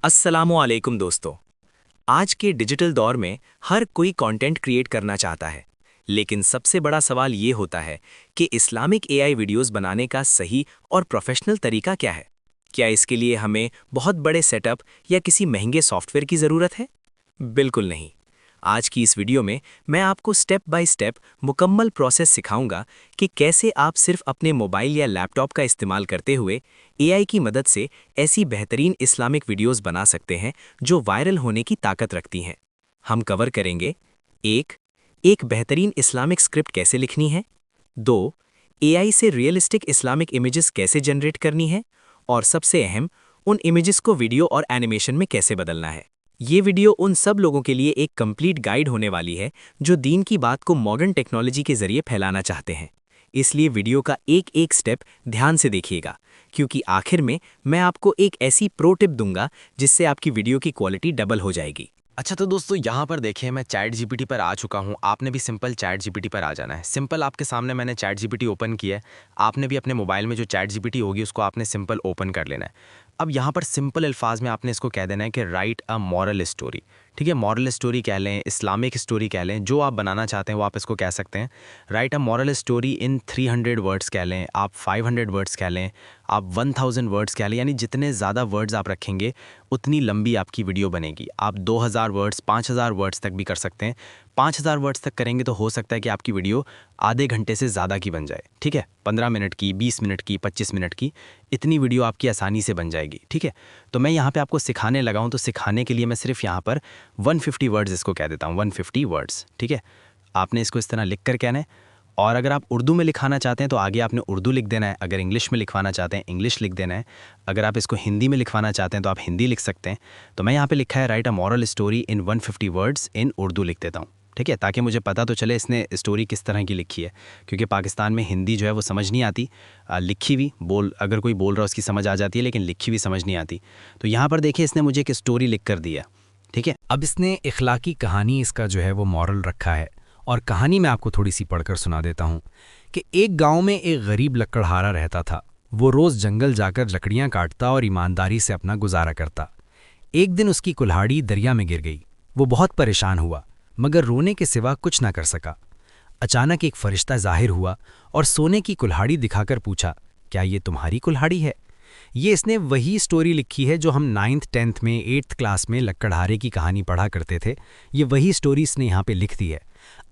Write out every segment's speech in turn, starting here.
अस्सलामुअलैकुम दोस्तों। आज के डिजिटल दौर में हर कोई कंटेंट क्रिएट करना चाहता है, लेकिन सबसे बड़ा सवाल ये होता है कि इस्लामिक एआई वीडियोस बनाने का सही और प्रोफेशनल तरीका क्या है। क्या इसके लिए हमें बहुत बड़े सेटअप या किसी महंगे सॉफ्टवेयर की ज़रूरत है? बिल्कुल नहीं। आज की इस वीडियो में मैं आपको स्टेप बाय स्टेप मुकम्मल प्रोसेस सिखाऊंगा कि कैसे आप सिर्फ अपने मोबाइल या लैपटॉप का इस्तेमाल करते हुए एआई की मदद से ऐसी बेहतरीन इस्लामिक वीडियोस बना सकते हैं जो वायरल होने की ताकत रखती हैं। हम कवर करेंगे एक एक बेहतरीन इस्लामिक स्क्रिप्ट कैसे लिखनी है, दो एआई से रियलिस्टिक इस्लामिक इमेजेस कैसे जनरेट करनी है, और सबसे अहम, उन इमेजेस को वीडियो और एनिमेशन में कैसे बदलना है। ये वीडियो उन सब लोगों के लिए एक कंप्लीट गाइड होने वाली है जो दीन की बात को मॉडर्न टेक्नोलॉजी के जरिए फैलाना चाहते हैं। इसलिए वीडियो का एक एक स्टेप ध्यान से देखिएगा, क्योंकि आखिर में मैं आपको एक ऐसी प्रो टिप दूंगा जिससे आपकी वीडियो की क्वालिटी डबल हो जाएगी। अच्छा तो दोस्तों यहाँ पर देखिए मैं चैट जीपीटी पर आ चुका हूँ। आपने भी सिंपल चैट जीपीटी पर आ जाना है। सिंपल आपके सामने मैंने चैट जीपीटी ओपन किया है। आपने भी अपने मोबाइल में जो चैट जीपीटी होगी उसको आपने सिंपल ओपन कर लेना है। अब यहाँ पर सिंपल अल्फाज में आपने इसको कह देना है कि राइट अ मॉरल स्टोरी। ठीक है, मॉरल स्टोरी कह लें, इस्लामिक स्टोरी कह लें, जो आप बनाना चाहते हैं वो आप इसको कह सकते हैं। Right a moral story in 300 words कह लें, आप 500 वर्ड्स कह लें, आप 1000 वर्ड्स कह लें, यानी जितने ज़्यादा वर्ड्स आप रखेंगे उतनी लंबी आपकी वीडियो बनेगी। आप 2000 वर्ड्स 5000 वर्ड्स तक भी कर सकते हैं। 5000 वर्ड्स तक करेंगे तो हो सकता है कि आपकी वीडियो आधे घंटे से ज़्यादा की बन जाए। ठीक है, 15 मिनट की, 20 मिनट की, 25 मिनट की, इतनी वीडियो आपकी आसानी से बन जाएगी। ठीक है, तो मैं यहाँ पे आपको सिखाने लगा हूँ, तो सिखाने के लिए मैं सिर्फ यहाँ पर 150 वर्ड्स इसको कह देता हूँ, 150 वर्ड्स। ठीक है, आपने इसको इस तरह लिख कर कहना है। और अगर आप उर्दू में लिखाना चाहते हैं तो आगे आपने उर्दू लिख देना है। अगर इंग्लिश में लिखवाना चाहते हैं इंग्लिश लिख देना है। अगर आप इसको हिंदी में लिखवाना चाहते हैं तो आप हिंदी लिख सकते हैं। तो मैं यहाँ पे लिखा है right a moral story in 150 words in Urdu लिख देता हूँ। ठीक है, ताकि मुझे पता तो चले इसने स्टोरी किस तरह की लिखी है, क्योंकि पाकिस्तान में हिंदी जो है वो समझ नहीं आती। लिखी हुई अगर कोई बोल रहा है उसकी समझ आ जाती है, लेकिन लिखी हुई समझ नहीं आती। तो यहाँ पर देखिए इसने मुझे एक स्टोरी लिख कर दिया। ठीक है, अब इसने इखलाकी कहानी इसका जो है वो मॉरल रखा है, और कहानी मैं आपको थोड़ी सी पढ़कर सुना देता हूँ कि एक गांव में एक गरीब लकड़हारा रहता था। वो रोज़ जंगल जाकर लकड़ियाँ काटता और ईमानदारी से अपना गुजारा करता। एक दिन उसकी कुल्हाड़ी दरिया में गिर गई। वो बहुत परेशान हुआ, मगर रोने के सिवा कुछ ना कर सका। अचानक एक फरिश्ता जाहिर हुआ और सोने की कुल्हाड़ी दिखाकर पूछा, क्या ये तुम्हारी कुल्हाड़ी है? ये इसने वही स्टोरी लिखी है जो हम 9th 10th में 8th क्लास में लकड़हारे की कहानी पढ़ा करते थे। ये वही स्टोरी इसने यहाँ पे लिख दी है।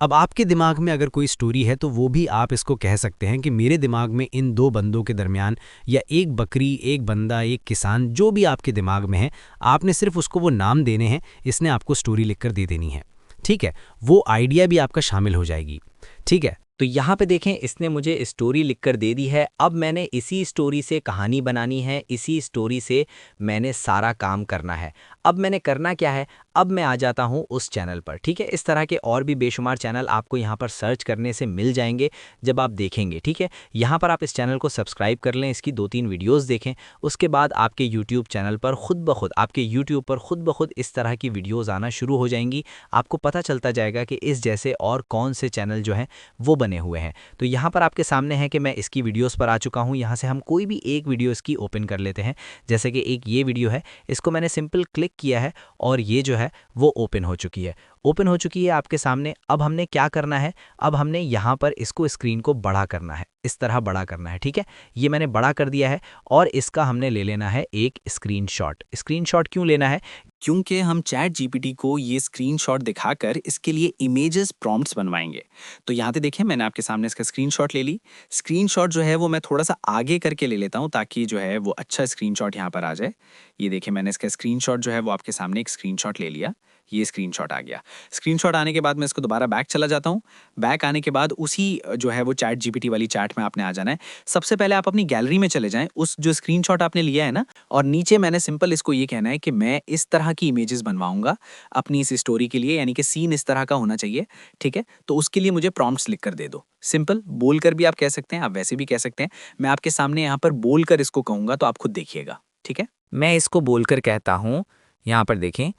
अब आपके दिमाग में अगर कोई स्टोरी है तो वो भी आप इसको कह सकते हैं कि मेरे दिमाग में इन दो बंदों के दरमियान, या एक बकरी, एक बंदा, एक किसान, जो भी आपके दिमाग में है, आपने सिर्फ उसको वो नाम देने हैं। इसने आपको स्टोरी लिखकर दे देनी है। ठीक है, वो आइडिया भी आपका शामिल हो जाएगी। ठीक है, तो यहाँ पे देखें, इसने मुझे स्टोरी लिखकर दे दी है। अब मैंने इसी स्टोरी से कहानी बनानी है, इसी स्टोरी से मैंने सारा काम करना है। अब मैंने करना क्या है, अब मैं आ जाता हूँ उस चैनल पर। ठीक है, इस तरह के और भी बेशुमार चैनल आपको यहाँ पर सर्च करने से मिल जाएंगे जब आप देखेंगे। ठीक है, यहाँ पर आप इस चैनल को सब्सक्राइब कर लें, इसकी 2-3 वीडियोज़ देखें। उसके बाद आपके यूट्यूब चैनल पर खुद ब खुद, आपके यूट्यूब पर खुद ब खुद इस तरह की वीडियोज़ आना शुरू हो जाएंगी। आपको पता चलता जाएगा कि इस जैसे और कौन से चैनल जो हैं वो बने हुए हैं। तो यहाँ पर आपके सामने है कि मैं इसकी वीडियोस पर आ चुका हूँ। यहाँ से हम कोई भी एक वीडियो इसकी ओपन कर लेते हैं। जैसे कि एक ये वीडियो है, इसको मैंने सिंपल क्लिक किया है और ये जो है वो ओपन हो चुकी है। ओपन हो चुकी है आपके सामने। अब हमने क्या करना है, अब हमने यहाँ पर इसको स्क्रीन को बड़ा करना है, इस तरह बड़ा करना है। ठीक है, ये मैंने बड़ा कर दिया है और इसका हमने ले लेना है एक स्क्रीनशॉट। स्क्रीनशॉट क्यों लेना है? क्योंकि हम चैट जीपीटी को ये स्क्रीनशॉट दिखाकर इसके लिए इमेजेस प्रॉम्प्ट्स बनवाएंगे। तो यहाँ पे देखिए मैंने आपके सामने इसका स्क्रीनशॉट ले ली। स्क्रीनशॉट जो है वो मैं थोड़ा सा आगे करके ले लेता हूँ ताकि जो है वो अच्छा स्क्रीनशॉट यहाँ पर आ जाए। ये देखिए मैंने इसका स्क्रीनशॉट जो है वो आपके सामने एक स्क्रीनशॉट ले लिया। ये स्क्रीनशॉट आ गया। स्क्रीनशॉट आने के बाद मैं इसको दोबारा बैक चला जाता हूँ। बैक आने के बाद उसी जो है वो चैट जीपीटी वाली चैट में आपने आ जाना है। सबसे पहले आप अपनी गैलरी में चले जाएं, उस जो स्क्रीनशॉट आपने लिया है ना, और नीचे मैंने सिंपल इसको ये कहना है कि मैं इस तरह की इमेजेस बनवाऊंगा अपनी इस स्टोरी के लिए, यानी कि सीन इस तरह का होना चाहिए। ठीक है, तो उसके लिए मुझे प्रॉम्प्ट्स लिख कर दे दो। सिंपल बोल कर भी आप कह सकते हैं, आप वैसे भी कह सकते हैं। मैं आपके सामने यहाँ पर बोल कर इसको कहूँगा तो आप खुद देखिएगा। ठीक है, मैं इसको बोलकर कहता हूँ। यहाँ पर देखें,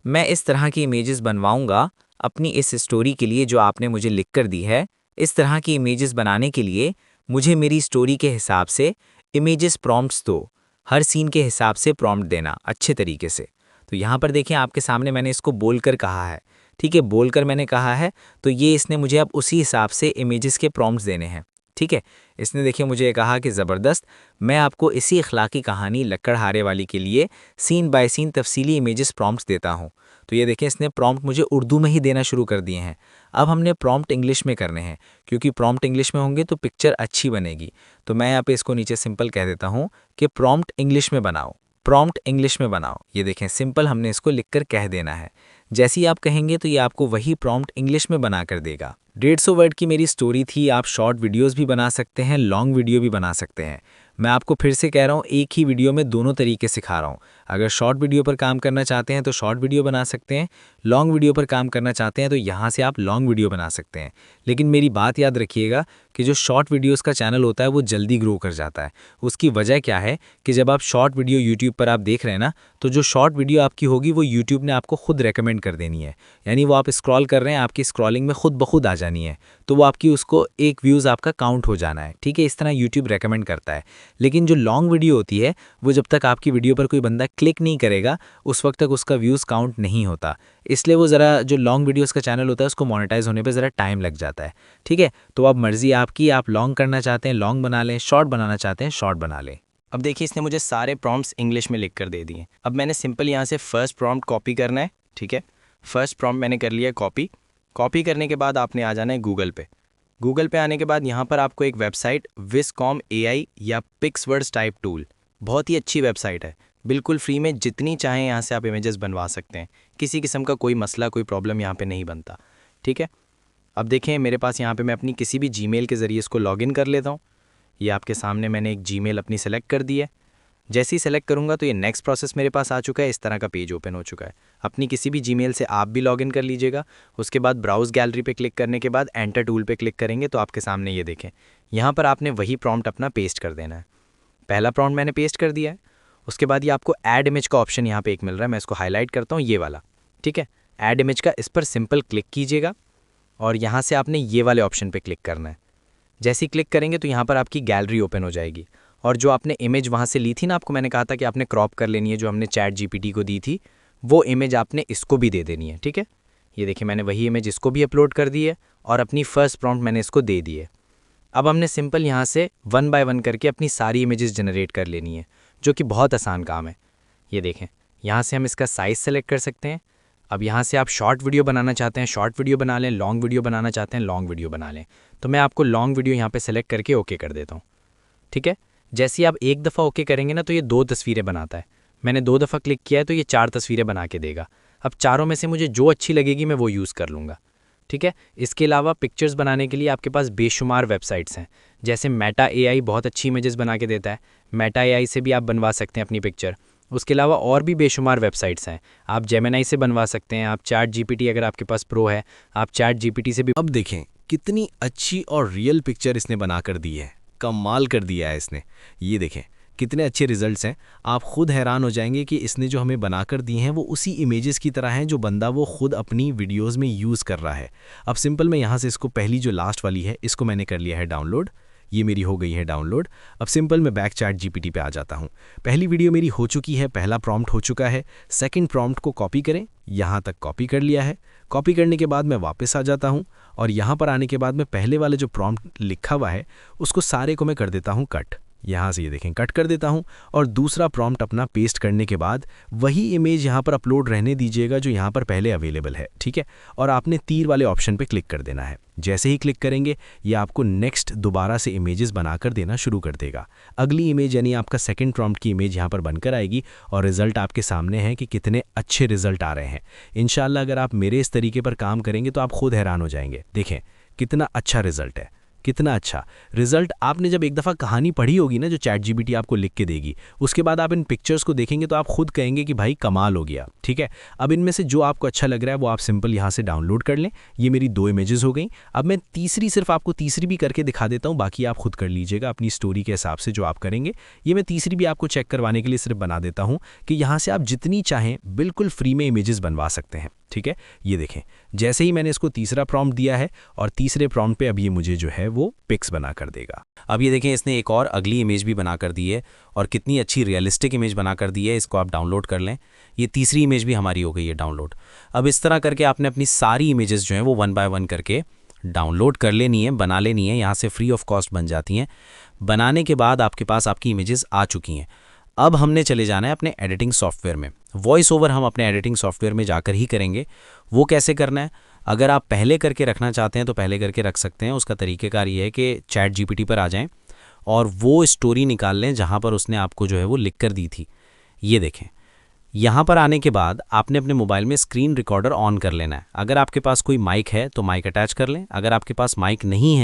मैं इस तरह की इमेजेस बनवाऊंगा अपनी इस स्टोरी के लिए जो आपने मुझे लिख कर दी है। इस तरह की इमेजेस बनाने के लिए मुझे मेरी स्टोरी के हिसाब से इमेजेस प्रॉम्प्ट्स दो। हर सीन के हिसाब से प्रॉम्प्ट देना अच्छे तरीके से। तो यहाँ पर देखें आपके सामने मैंने इसको बोलकर कहा है, ठीक है, बोलकर मैंने कहा है, तो ये इसने मुझे अब उसी हिसाब से इमेजेस के प्रॉम्प्ट्स देने हैं, ठीक है। इसने देखिए मुझे कहा कि ज़बरदस्त, मैं आपको इसी इखलाकी कहानी लकड़हारे वाली के लिए सीन बाय सीन तफसीली इमेजेस प्रॉम्प्ट्स देता हूँ। तो ये देखें इसने प्रॉम्प्ट मुझे उर्दू में ही देना शुरू कर दिए हैं। अब हमने प्रॉम्प्ट इंग्लिश में करने हैं, क्योंकि प्रॉम्प्ट इंग्लिश में होंगे तो पिक्चर अच्छी बनेगी। तो मैं यहाँ पे इसको नीचे सिंपल कह देता हूँ कि प्रॉम्प्ट इंग्लिश में बनाओ, प्रॉम्प्ट इंग्लिश में बनाओ। ये देखें सिंपल हमने इसको लिखकर कह देना है। जैसे ही आप कहेंगे तो ये आपको वही प्रॉम्प्ट इंग्लिश में बना कर देगा। 150 वर्ड की मेरी स्टोरी थी। आप शॉर्ट वीडियोस भी बना सकते हैं, लॉन्ग वीडियो भी बना सकते हैं। मैं आपको फिर से कह रहा हूँ, एक ही वीडियो में दोनों तरीके सिखा रहा हूँ। अगर शॉर्ट वीडियो पर काम करना चाहते हैं तो शॉर्ट वीडियो बना सकते हैं, लॉन्ग वीडियो पर काम करना चाहते हैं तो यहाँ से आप लॉन्ग वीडियो बना सकते हैं। लेकिन मेरी बात याद रखिएगा कि जो शॉर्ट वीडियोस का चैनल होता है वो जल्दी ग्रो कर जाता है। उसकी वजह क्या है कि जब आप शॉर्ट वीडियो यूट्यूब पर आप देख रहे हैं ना, तो जो शॉर्ट वीडियो आपकी होगी वो यूट्यूब ने आपको खुद रेकमेंड कर देनी है। यानी वो आप स्क्रॉल कर रहे हैं, आपकी स्क्रॉलिंग में खुद ब खुद आ जानी है, तो वो आपकी उसको एक व्यूज़ आपका काउंट हो जाना है, ठीक है। इस तरह यूट्यूब रेकमेंड करता है। लेकिन जो लॉन्ग वीडियो होती है वो जब तक आपकी वीडियो पर कोई बंदा क्लिक नहीं करेगा उस वक्त तक उसका व्यूज़ काउंट नहीं होता। इसलिए वो ज़रा जो लॉन्ग वीडियोस का चैनल होता है उसको मोनेटाइज होने पे ज़रा टाइम लग जाता है, ठीक है। तो अब मर्ज़ी आपकी, आप लॉन्ग करना चाहते हैं लॉन्ग बना लें, शॉर्ट बनाना चाहते हैं शॉर्ट बना लें। अब देखिए इसने मुझे सारे प्रॉम्प्ट्स इंग्लिश में लिख कर दे दिए। अब मैंने सिंपल यहाँ से फर्स्ट प्रॉम्प्ट कॉपी करना है, ठीक है। फर्स्ट प्रॉम्प्ट मैंने कर लिया कॉपी। कॉपी करने के बाद आपने आ जाना है गूगल पे। गूगल पे आने के बाद यहाँ पर आपको एक वेबसाइट विस्कॉम AI या पिक्सवर्ड्स टाइप टूल, बहुत ही अच्छी वेबसाइट है, बिल्कुल फ्री में जितनी चाहें यहाँ से आप इमेजेस बनवा सकते हैं। किसी किस्म का कोई मसला, कोई प्रॉब्लम यहाँ पे नहीं बनता, ठीक है। अब देखें मेरे पास यहाँ पे मैं अपनी किसी भी जीमेल के ज़रिए इसको लॉगिन कर लेता हूँ। ये आपके सामने मैंने एक जीमेल अपनी सेलेक्ट कर दी है। जैसे ही सेलेक्ट करूँगा तो ये नेक्स्ट प्रोसेस मेरे पास आ चुका है, इस तरह का पेज ओपन हो चुका है। अपनी किसी भी जीमेल से आप भी लॉगिन कर लीजिएगा। उसके बाद ब्राउज़ गैलरी पे क्लिक करने के बाद एंटर टूल पे क्लिक करेंगे तो आपके सामने ये देखें, यहाँ पर आपने वही प्रॉम्प्ट अपना पेस्ट कर देना है। पहला प्रॉम्प्ट मैंने पेस्ट कर दिया है। उसके बाद ये आपको ऐड इमेज का ऑप्शन यहाँ पे एक मिल रहा है, मैं इसको हाईलाइट करता हूँ, ये वाला, ठीक है। ऐड इमेज का, इस पर सिंपल क्लिक कीजिएगा और यहाँ से आपने ये वाले ऑप्शन पे क्लिक करना है। जैसे ही क्लिक करेंगे तो यहाँ पर आपकी गैलरी ओपन हो जाएगी और जो आपने इमेज वहाँ से ली थी ना, आपको मैंने कहा था कि आपने क्रॉप कर लेनी है, जो हमने चैट GPT को दी थी, वो इमेज आपने इसको भी दे देनी है, ठीक है। ये देखिए मैंने वही इमेज इसको भी अपलोड कर दी है और अपनी फर्स्ट प्रॉम्प्ट मैंने इसको दे दी है। अब हमने सिंपल यहाँ से 1 बाय 1 करके अपनी सारी इमेजेस जनरेट कर लेनी है, जो कि बहुत आसान काम है। ये देखें यहाँ से हम इसका साइज़ सेलेक्ट कर सकते हैं। अब यहाँ से आप शॉर्ट वीडियो बनाना चाहते हैं शॉर्ट वीडियो बना लें, लॉन्ग वीडियो बनाना चाहते हैं लॉन्ग वीडियो बना लें। तो मैं आपको लॉन्ग वीडियो यहाँ पे सेलेक्ट करके ओके कर देता हूँ, ठीक है। जैसे ही आप एक दफ़ा ओके करेंगे ना तो ये 2 तस्वीरें बनाता है। मैंने 2 दफ़ा क्लिक किया है तो ये 4 तस्वीरें बना के देगा। अब चारों में से मुझे जो अच्छी लगेगी मैं वो यूज़ कर लूँगा, ठीक है। इसके अलावा पिक्चर्स बनाने के लिए आपके पास बेशुमार वेबसाइट्स हैं, जैसे मेटा AI बहुत अच्छी इमेजेस बना के देता है। मेटा AI से भी आप बनवा सकते हैं अपनी पिक्चर। उसके अलावा और भी बेशुमार वेबसाइट्स हैं, आप जेमिनी से बनवा सकते हैं, आप चैट GPT, अगर आपके पास प्रो है आप चैट GPT से भी। अब देखें कितनी अच्छी और रियल पिक्चर इसने बना कर दी है, कमाल कर दिया है इसने। ये देखें कितने अच्छे रिजल्ट्स हैं, आप खुद हैरान हो जाएंगे कि इसने जो हमें बनाकर दी हैं वो उसी इमेजेस की तरह हैं जो बंदा वो खुद अपनी वीडियोस में यूज़ कर रहा है। अब सिंपल मैं यहाँ से इसको पहली जो लास्ट वाली है इसको मैंने कर लिया है डाउनलोड, ये मेरी हो गई है डाउनलोड। अब सिंपल मैं बैक चैट GPT पे आ जाता हूँ। पहली वीडियो मेरी हो चुकी है, पहला प्रॉम्प्ट हो चुका है। सेकंड प्रॉम्प्ट को कॉपी करें, यहाँ तक कॉपी कर लिया है। कॉपी करने के बाद मैं वापस आ जाता हूँ और यहाँ पर आने के बाद मैं पहले वाले जो प्रॉम्प्ट लिखा हुआ है उसको सारे को मैं कर देता हूँ कट। यहाँ से ये देखें कट कर देता हूँ और दूसरा प्रॉम्प्ट अपना पेस्ट करने के बाद वही इमेज यहाँ पर अपलोड रहने दीजिएगा जो यहाँ पर पहले अवेलेबल है, ठीक है। और आपने तीर वाले ऑप्शन पे क्लिक कर देना है। जैसे ही क्लिक करेंगे ये आपको नेक्स्ट दोबारा से इमेजेस बनाकर देना शुरू कर देगा। अगली इमेज यानी आपका सेकंड प्रॉम्प्ट की इमेज यहाँ पर बनकर आएगी और रिजल्ट आपके सामने है कि कितने अच्छे रिजल्ट आ रहे हैं। इंशाल्लाह अगर आप मेरे इस तरीके पर काम करेंगे तो आप खुद हैरान हो जाएंगे। देखें कितना अच्छा रिजल्ट है, कितना अच्छा रिजल्ट। आपने जब एक दफ़ा कहानी पढ़ी होगी ना जो चैट GPT आपको लिख के देगी, उसके बाद आप इन पिक्चर्स को देखेंगे तो आप खुद कहेंगे कि भाई कमाल हो गया, ठीक है। अब इनमें से जो आपको अच्छा लग रहा है वो आप सिंपल यहाँ से डाउनलोड कर लें। ये मेरी 2 इमेजेस हो गई। अब मैं तीसरी, सिर्फ आपको तीसरी भी करके दिखा देता हूँ, बाकी आप खुद कर लीजिएगा अपनी स्टोरी के हिसाब से जो आप करेंगे। ये मैं तीसरी भी आपको चेक करवाने के लिए सिर्फ बना देता हूँ कि यहाँ से आप जितनी चाहें बिल्कुल फ्री में इमेजेस बनवा सकते हैं, ठीक है, ये देखें जैसे ही मैंने इसको तीसरा प्रॉम्प्ट दिया है और तीसरे प्रॉम्प्ट पे अब ये मुझे जो है वो पिक्स बना कर देगा। अब ये देखें इसने एक और अगली इमेज भी बना कर दी है और कितनी अच्छी रियलिस्टिक इमेज बना कर दी है। इसको आप डाउनलोड कर लें। ये तीसरी इमेज भी हमारी हो गई है डाउनलोड। अब इस तरह करके आपने अपनी सारी इमेजेस जो हैं वो 1 बाय 1 करके डाउनलोड कर लेनी है, बना लेनी है। यहाँ से फ्री ऑफ कॉस्ट बन जाती हैं। बनाने के बाद आपके पास आपकी इमेजेस आ चुकी हैं। अब हमने चले जाना है अपने एडिटिंग सॉफ्टवेयर में। वॉइस ओवर हम अपने एडिटिंग सॉफ्टवेयर में जाकर ही करेंगे। वो कैसे करना है, अगर आप पहले करके रखना चाहते हैं तो पहले करके रख सकते हैं। उसका तरीक़ेकार ये है कि चैट जीपीटी पर आ जाएं और वो स्टोरी निकाल लें जहाँ पर उसने आपको जो है वो लिख कर दी थी। ये देखें, यहाँ पर आने के बाद आपने अपने मोबाइल में स्क्रीन रिकॉर्डर ऑन कर लेना है। अगर आपके पास कोई माइक है तो माइक अटैच कर लें। अगर आपके पास माइक नहीं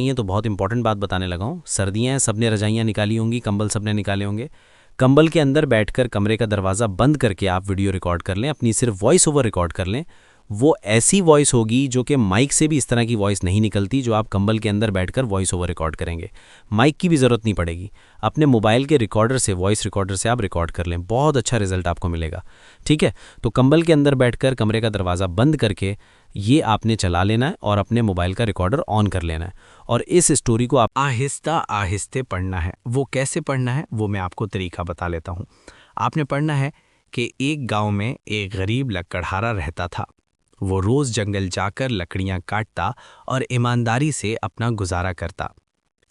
है तो बहुत इंपॉर्टेंट बात बताने लगा हूँ। सर्दियाँ हैं, सबने रजाइयाँ निकाली होंगी, कंबल सबने निकाले होंगे। कंबल के अंदर बैठकर कमरे का दरवाज़ा बंद करके आप वीडियो रिकॉर्ड कर लें, अपनी सिर्फ वॉइस ओवर रिकॉर्ड कर लें। वो ऐसी वॉइस होगी जो कि माइक से भी इस तरह की वॉइस नहीं निकलती, जो आप कंबल के अंदर बैठकर वॉइस ओवर रिकॉर्ड करेंगे। माइक की भी ज़रूरत नहीं पड़ेगी। अपने मोबाइल के रिकॉर्डर से, वॉइस रिकॉर्डर से आप रिकॉर्ड कर लें, बहुत अच्छा रिजल्ट आपको मिलेगा। ठीक है, तो कंबल के अंदर बैठकर कमरे का दरवाज़ा बंद करके ये आपने चला लेना है और अपने मोबाइल का रिकॉर्डर ऑन कर लेना है और इस स्टोरी को आप आहिस्ता आहिस्ते पढ़ना है। वो कैसे पढ़ना है वो मैं आपको तरीका बता लेता हूँ। आपने पढ़ना है कि एक गांव में एक गरीब लकड़हारा रहता था। वो रोज़ जंगल जाकर लकड़ियाँ काटता और ईमानदारी से अपना गुजारा करता।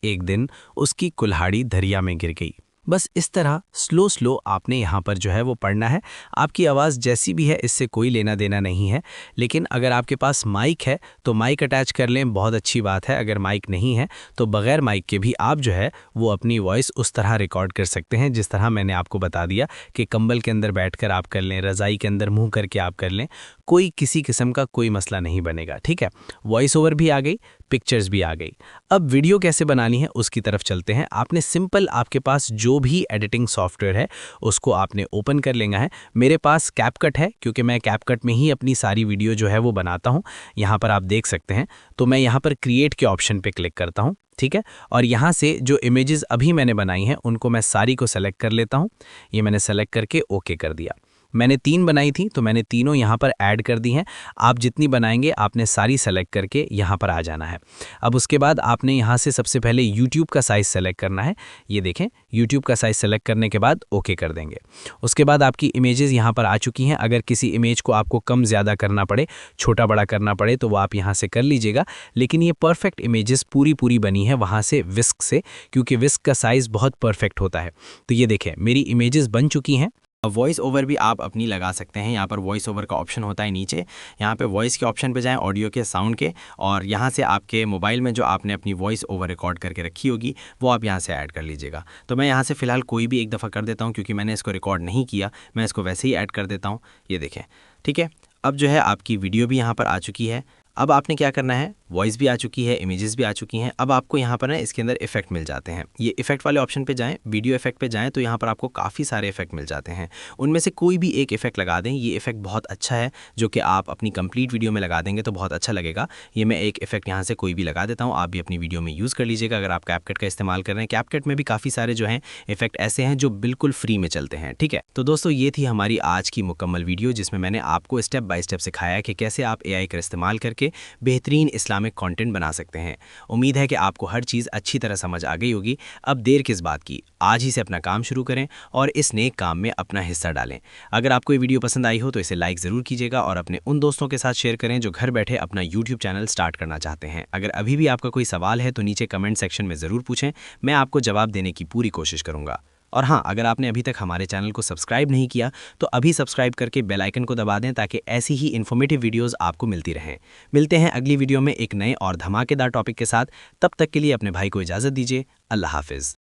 एक दिन उसकी कुल्हाड़ी दरिया में गिर गई। बस इस तरह स्लो आपने यहाँ पर जो है वो पढ़ना है। आपकी आवाज़ जैसी भी है इससे कोई लेना देना नहीं है, लेकिन अगर आपके पास माइक है तो माइक अटैच कर लें, बहुत अच्छी बात है। अगर माइक नहीं है तो बग़ैर माइक के भी आप जो है वो अपनी वॉइस उस तरह रिकॉर्ड कर सकते हैं जिस तरह मैंने आपको बता दिया कि कंबल के अंदर बैठकर आप कर लें, रज़ाई के अंदर मुँह करके आप कर लें, कोई किसी किस्म का कोई मसला नहीं बनेगा। ठीक है, वॉइस ओवर भी आ गई, पिक्चर्स भी आ गई। अब वीडियो कैसे बनानी है उसकी तरफ चलते हैं। आपने सिंपल, आपके पास जो भी एडिटिंग सॉफ्टवेयर है उसको आपने ओपन कर लेना है। मेरे पास कैपकट है क्योंकि मैं कैपकट में ही अपनी सारी वीडियो जो है वो बनाता हूँ। यहाँ पर आप देख सकते हैं। तो मैं यहाँ पर क्रिएट के ऑप्शन पे क्लिक करता हूँ। ठीक है, और यहाँ से जो इमेजेस अभी मैंने बनाई हैं उनको मैं सारी को सेलेक्ट कर लेता हूँ। ये मैंने सेलेक्ट करके ओके कर दिया। मैंने 3 बनाई थी तो मैंने तीनों यहाँ पर ऐड कर दी हैं। आप जितनी बनाएंगे आपने सारी सेलेक्ट करके यहाँ पर आ जाना है। अब उसके बाद आपने यहाँ से सबसे पहले YouTube का साइज़ सेलेक्ट करना है। ये देखें, YouTube का साइज़ सेलेक्ट करने के बाद ओके कर देंगे। उसके बाद आपकी इमेजेस यहाँ पर आ चुकी हैं। अगर किसी इमेज को आपको कम ज़्यादा करना पड़े, छोटा बड़ा करना पड़े तो वो आप यहाँ से कर लीजिएगा। लेकिन ये परफेक्ट इमेजेस पूरी बनी है वहाँ से विस्क से, क्योंकि विस्क का साइज़ बहुत परफेक्ट होता है। तो ये देखें मेरी इमेजेस बन चुकी हैं। वॉइस ओवर भी आप अपनी लगा सकते हैं। यहाँ पर वॉइस ओवर का ऑप्शन होता है नीचे। यहाँ पे वॉइस के ऑप्शन पे जाएं, ऑडियो के, साउंड के, और यहाँ से आपके मोबाइल में जो आपने अपनी वॉइस ओवर रिकॉर्ड करके रखी होगी वो आप यहाँ से ऐड कर लीजिएगा। तो मैं यहाँ से फ़िलहाल कोई भी एक दफ़ा कर देता हूँ क्योंकि मैंने इसको रिकॉर्ड नहीं किया, मैं इसको वैसे ही ऐड कर देता हूँ। ये देखें, ठीक है। अब जो है आपकी वीडियो भी यहाँ पर आ चुकी है। अब आपने क्या करना है, वॉइस भी आ चुकी है, इमेजेस भी आ चुकी हैं। अब आपको यहाँ पर ना इसके अंदर इफेक्ट मिल जाते हैं। ये इफेक्ट वाले ऑप्शन पे जाएं, वीडियो इफेक्ट पे जाएं तो यहाँ पर आपको काफ़ी सारे इफेक्ट मिल जाते हैं। उनमें से कोई भी एक इफेक्ट लगा दें। ये इफेक्ट बहुत अच्छा है जो कि आप अपनी कंप्लीट वीडियो में लगा देंगे तो बहुत अच्छा लगेगा। ये मैं एक इफेक्ट यहाँ से कोई भी लगा देता हूँ, आप भी अपनी वीडियो में यूज़ कर लीजिएगा अगर आप कैपकट का इस्तेमाल कर रहे हैं। कैपकट में भी काफ़ी सारे जो हैं इफेक्ट ऐसे हैं जो बिल्कुल फ्री में चलते हैं। ठीक है, तो दोस्तों ये थी हमारी आज की मुकम्मल वीडियो जिसमें मैंने आपको स्टेप बाय स्टेप सिखाया कि कैसे आप AI का इस्तेमाल करके बेहतरीन इस्लामिक कंटेंट बना सकते हैं। उम्मीद है कि आपको हर चीज़ अच्छी तरह समझ आ गई होगी। अब देर किस बात की, आज ही से अपना काम शुरू करें और इस नेक काम में अपना हिस्सा डालें। अगर आपको ये वीडियो पसंद आई हो तो इसे लाइक ज़रूर कीजिएगा और अपने उन दोस्तों के साथ शेयर करें जो घर बैठे अपना YouTube चैनल स्टार्ट करना चाहते हैं। अगर अभी भी आपका कोई सवाल है तो नीचे कमेंट सेक्शन में ज़रूर पूछें, मैं आपको जवाब देने की पूरी कोशिश करूँगा। और हाँ, अगर आपने अभी तक हमारे चैनल को सब्सक्राइब नहीं किया तो अभी सब्सक्राइब करके बेल आइकन को दबा दें ताकि ऐसी ही इन्फॉर्मेटिव वीडियोस आपको मिलती रहें। मिलते हैं अगली वीडियो में एक नए और धमाकेदार टॉपिक के साथ। तब तक के लिए अपने भाई को इजाज़त दीजिए। अल्लाह हाफिज़।